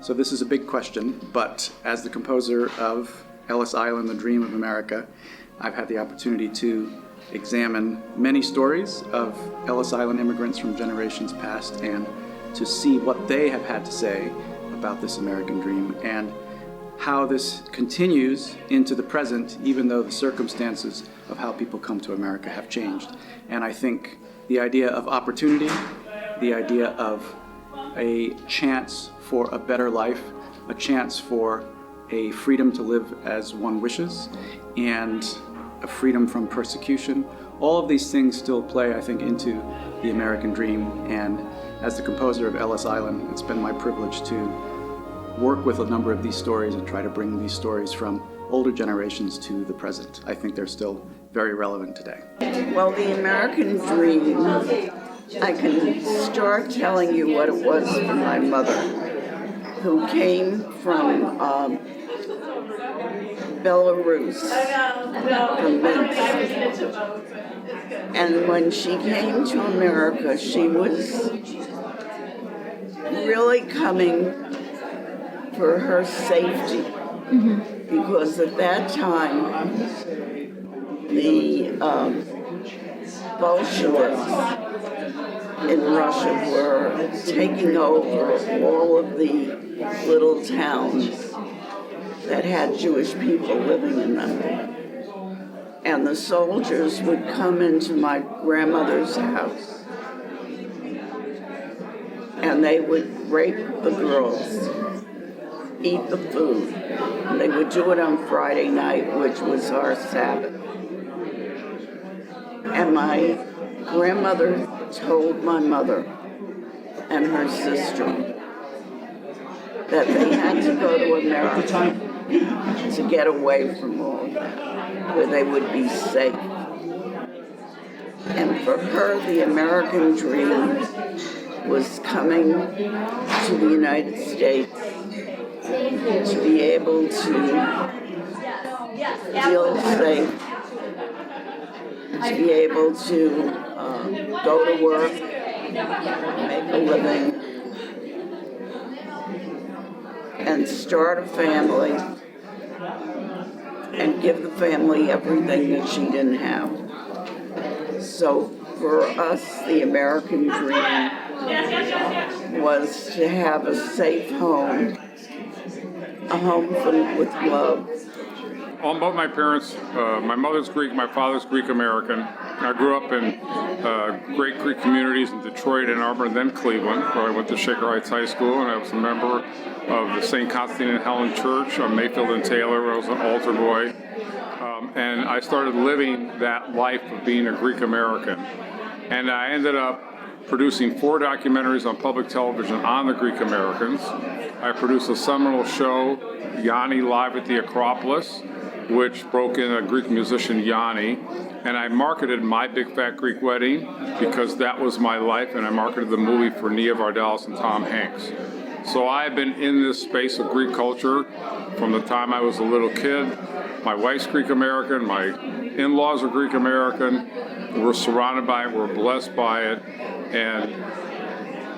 So this is a big question, but as the composer of Ellis Island, The Dream of America, I've had the opportunity to examine many stories of Ellis Island immigrants from generations past and to see what they have had to say about this American dream and how this continues into the present, even though the circumstances of how people come to America have changed. And I think the idea of opportunity, the idea of a chance for a better life, a chance for a freedom to live as one wishes, and a freedom from persecution. All of these things still play, I think, into the American dream. And as the composer of Ellis Island, it's been my privilege to work with a number of these stories and try to bring these stories from older generations to the present. I think they're still very relevant today. Well, the American dream, I can start telling you what it was for my mother, who came from Belarus, from Minsk. And when she came to America, she was really coming for her safety, because at that time, the Bolsheviks in Russia were taking over all of the little towns that had Jewish people living in them. And the soldiers would come into my grandmother's house and they would rape the girls, eat the food. And they would do it on Friday night, which was our Sabbath. And my grandmother told my mother and her sister that they had to go to America to get away from all of that, where they would be safe. And for her, the American dream was coming to the United States to be able to feel safe, to be able to go to work, make a living, and start a family, and give the family everything that she didn't have. So for us, the American dream was to have a safe home, a home filled with love. All about my parents, my mother's Greek, my father's Greek-American. I grew up in great Greek communities in Detroit, Ann Arbor, and then Cleveland, where I went to Shaker Heights High School, and I was a member of the St. Constantine and Helen Church on Mayfield and Taylor, where I was an altar boy. And I started living that life of being a Greek-American. And I ended up producing 4 documentaries on public television on the Greek Americans. I produced a seminal show, Yanni Live at the Acropolis, which broke in a Greek musician, Yanni. And I marketed My Big Fat Greek Wedding because that was my life, and I marketed the movie for Nia Vardalos and Tom Hanks. So I've been in this space of Greek culture from the time I was a little kid. My wife's Greek American, my in-laws are Greek American. We're surrounded by it, we're blessed by it, and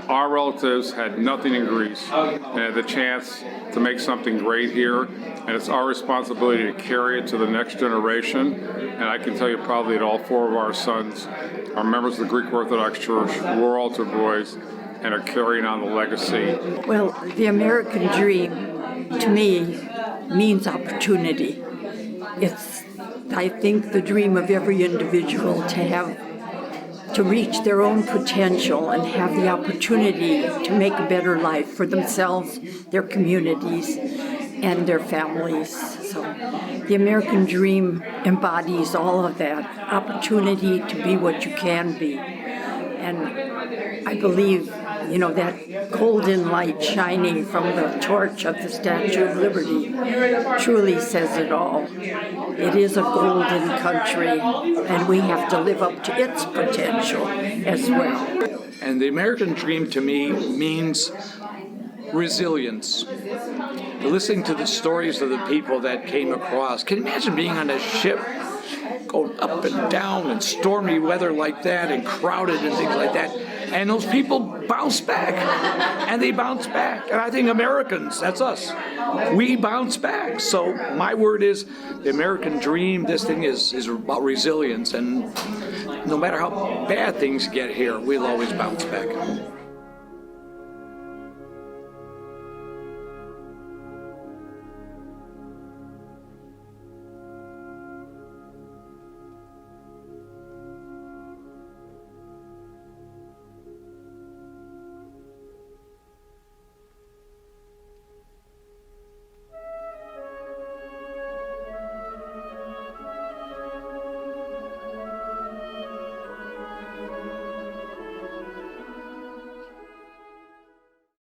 our relatives had nothing in Greece and had the chance to make something great here, and it's our responsibility to carry it to the next generation. And I can tell you proudly that all 4 of our sons are members of the Greek Orthodox Church, were altar boys, and are carrying on the legacy. Well, the American dream, to me, means opportunity. It's, I think, the dream of every individual to reach their own potential and have the opportunity to make a better life for themselves, their communities, and their families. So the American dream embodies all of that, opportunity to be what you can be. And I believe, that golden light shining from the torch of the Statue of Liberty truly says it all. It is a golden country, and we have to live up to its potential as well. And the American dream to me means resilience. Listening to the stories of the people that came across. Can you imagine being on a ship going up and down in stormy weather like that and crowded and things like that? And those people bounce back, and they bounce back. And I think Americans, that's us, we bounce back. So my word is the American dream. This thing is about resilience, and no matter how bad things get here, we'll always bounce back.